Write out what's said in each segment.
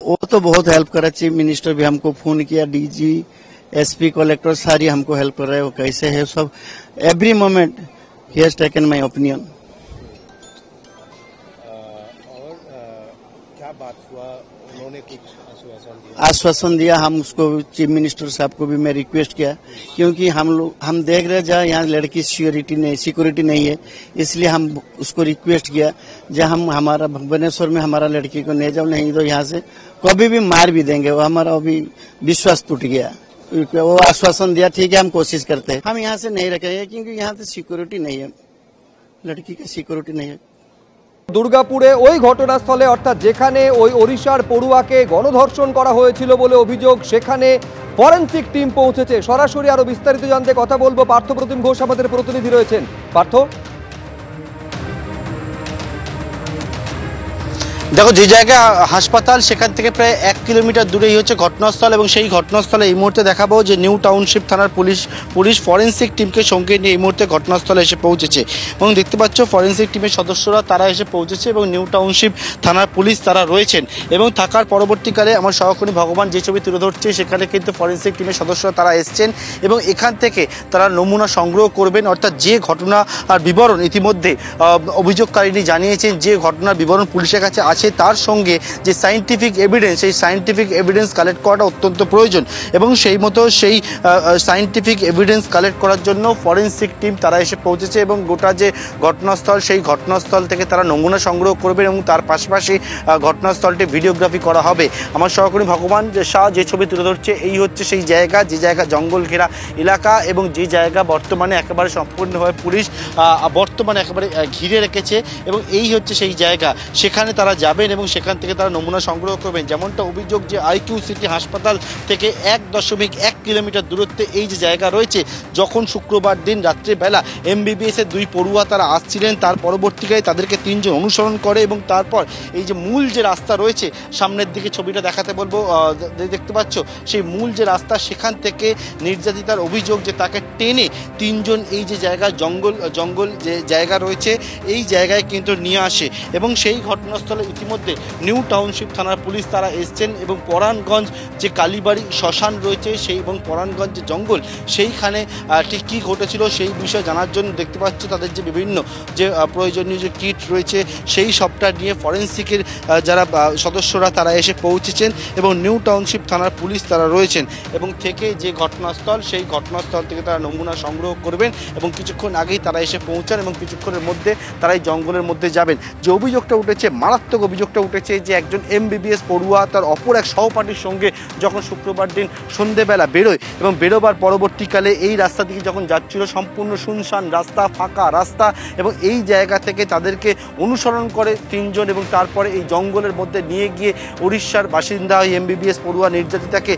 वो तो बहुत हेल्प कर रहा है। चीफ मिनिस्टर भी हमको फोन किया, डीजी, एसपी, कलेक्टर सारी हमको हेल्प कर रहे हैं। वो कैसे है सब, every moment he has taken my opinion. और क्या बात हुआ, उन्होंने कुछ आश्वासन दिया। हम उसको चीफ मिनिस्टर साहब को भी मैं रिक्वेस्ट किया, क्योंकि हम देख रहे जहाँ यहाँ लड़की सिक्योरिटी नहीं है, इसलिए हम उसको रिक्वेस्ट किया जहाँ हम हमारा भुवनेश्वर में हमारा लड़की को ले जाओ, नहीं तो यहाँ से कभी भी मार भी देंगे। वो हमारा अभी विश्वास टूट गया। वो आश्वासन दिया, ठीक है हम कोशिश करते हैं। हम यहाँ से नहीं रखेंगे क्योंकि यहाँ से सिक्योरिटी नहीं है, लड़की की सिक्योरिटी नहीं है। দুর্গাপুরে ওই ঘটনাস্থলে অর্থাৎ যেখানে ওই ওড়িশার পড়ুয়াকে গণধর্ষণ করা হয়েছিল বলে অভিযোগ, সেখানে ফরেনসিক টিম পৌঁছেছে। সরাসরি আরো বিস্তারিত জানতে কথা বলবো, পার্থপ্রতিম ঘোষ আমাদের প্রতিনিধি রয়েছেন। পার্থ, দেখো, যে জায়গা হাসপাতাল সেখান থেকে প্রায় 1 কিলোমিটার দূরেই হচ্ছে ঘটনাস্থল, এবং সেই ঘটনাস্থলে এই মুহূর্তে দেখাবো যে নিউ টাউনশিপ থানার পুলিশ ফরেনসিক টিমকে সঙ্গে নিয়ে এই মুহূর্তে ঘটনাস্থলে এসে পৌঁছেছে। এবং দেখতে পাচ্ছ ফরেনসিক টিমের সদস্যরা তারা এসে পৌঁছেছে এবং নিউ টাউনশিপ থানার পুলিশ তারা রয়েছেন। এবং থাকার পরবর্তীকালে আমার সহকর্মী ভগবান যে ছবি তুলে ধরছে, সেখানে কিন্তু ফরেনসিক টিমের সদস্যরা তারা এসছেন এবং এখান থেকে তারা নমুনা সংগ্রহ করবেন। অর্থাৎ যে ঘটনা আর বিবরণ ইতিমধ্যে অভিযোগকারিনী জানিয়েছেন, যে ঘটনার বিবরণ পুলিশের কাছে আছে, তার সঙ্গে যে সায়েন্টিফিক এভিডেন্স, সেই সায়েন্টিফিক এভিডেন্স কালেক্ট করাটা অত্যন্ত প্রয়োজন। এবং সেই মতো সেই সায়েন্টিফিক এভিডেন্স কালেক্ট করার জন্য ফরেনসিক টিম তারা এসে পৌঁছেছে এবং গোটা যে ঘটনাস্থল, সেই ঘটনাস্থল থেকে তারা নমুনা সংগ্রহ করবেন এবং তার পাশাপাশি ঘটনাস্থলটি ভিডিওগ্রাফি করা হবে। আমার সহকর্মী ভগবান শাহ যে ছবি তুলে ধরছে, এই হচ্ছে সেই জায়গা, যে জায়গা জঙ্গল ঘেরা এলাকা এবং যে জায়গা বর্তমানে একেবারে সম্পূর্ণভাবে পুলিশ বর্তমানে একেবারে ঘিরে রেখেছে। এবং এই হচ্ছে সেই জায়গা, সেখানে তারা যাবেন এবং সেখান থেকে তারা নমুনা সংগ্রহ করবেন। যেমনটা অভিযোগ যে আইকিউ সিটি হাসপাতাল থেকে 1.1 কিলোমিটার দূরত্বে এই যে জায়গা রয়েছে, যখন শুক্রবার দিন রাত্রিবেলা MBBS এর 2 পড়ুয়া তারা আসছিলেন, তার পরবর্তীকালে তাদেরকে 3 জন অনুসরণ করে এবং তারপর এই যে মূল যে রাস্তা রয়েছে, সামনের দিকে ছবিটা দেখাতে বলবো, দেখতে পাচ্ছ সেই মূল যে রাস্তা, সেখান থেকে নির্যাতিতার অভিযোগ যে তাকে টেনে 3 জন এই যে জায়গা জঙ্গল যে জায়গা রয়েছে, এই জায়গায় কিন্তু নিয়ে আসে। এবং সেই ঘটনাস্থলে ইতিমধ্যে নিউ টাউনশিপ থানার পুলিশ তারা এসছেন এবং পরাণগঞ্জ যে কালীবাড়ি শ্মশান রয়েছে সেই এবং পরাণগঞ্জ যে জঙ্গল, সেইখানে ঠিক কী ঘটেছিল সেই বিষয়ে জানার জন্য দেখতে পাচ্ছ তাদের যে বিভিন্ন যে প্রয়োজনীয় যে কিট রয়েছে, সেই সবটা নিয়ে ফরেনসিকের যারা সদস্যরা তারা এসে পৌঁছেছেন এবং নিউ টাউনশিপ থানার পুলিশ তারা রয়েছেন। এবং থেকে যে ঘটনাস্থল, সেই ঘটনাস্থল থেকে তারা নমুনা সংগ্রহ করবেন এবং কিছুক্ষণ আগেই তারা এসে পৌঁছান এবং কিছুক্ষণের মধ্যে তারা এই জঙ্গলের মধ্যে যাবেন। যে অভিযোগটা উঠেছে, মারাত্মক অভিযোগটা উঠেছে, যে একজন MBBS পড়ুয়া তার অপর এক সহপাঠীর সঙ্গে যখন শুক্রবার দিন সন্ধেবেলা বেরোয় এবং বেরোবার পরবর্তীকালে এই রাস্তা দিকে যখন যাচ্ছিল, সম্পূর্ণ শুনশান রাস্তা, ফাঁকা রাস্তা, এবং এই জায়গা থেকে তাদেরকে অনুসরণ করে 3 জন এবং তারপরে এই জঙ্গলের মধ্যে নিয়ে গিয়ে উড়িষ্যার বাসিন্দা ওই MBBS পড়ুয়া নির্যাতিতাকে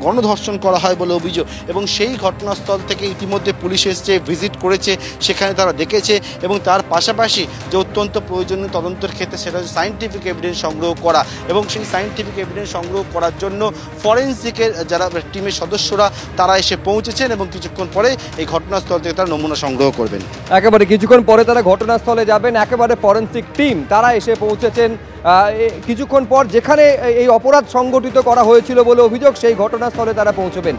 গণধর্ষণ করা হয় বলে অভিযোগ। এবং সেই ঘটনাস্থল থেকে ইতিমধ্যে পুলিশ এসছে, ভিজিট করেছে, সেখানে তারা দেখেছে এবং তার পাশাপাশি যে অত্যন্ত প্রয়োজনীয় তদন্তের ক্ষেত্রে সেটা হচ্ছে সায়েন্টিফিক এভিডেন্স সংগ্রহ করা। এবং সেই সায়েন্টিফিক এভিডেন্স সংগ্রহ করার জন্য ফরেনসিকের যারা টিমের সদস্যরা তারা এসে পৌঁছেছেন এবং কিছুক্ষণ পরে এই ঘটনাস্থল থেকে তারা নমুনা সংগ্রহ করবেন। একেবারে কিছুক্ষণ পরে তারা ঘটনাস্থলে যাবেন। একেবারে ফরেনসিক টিম তারা এসে পৌঁছেছেন কিছুক্ষণ পর, যেখানে এই অপরাধ সংগঠিত করা হয়েছিল বলে অভিযোগ, সেই ঘটনাস্থলে তারা পৌঁছবেন।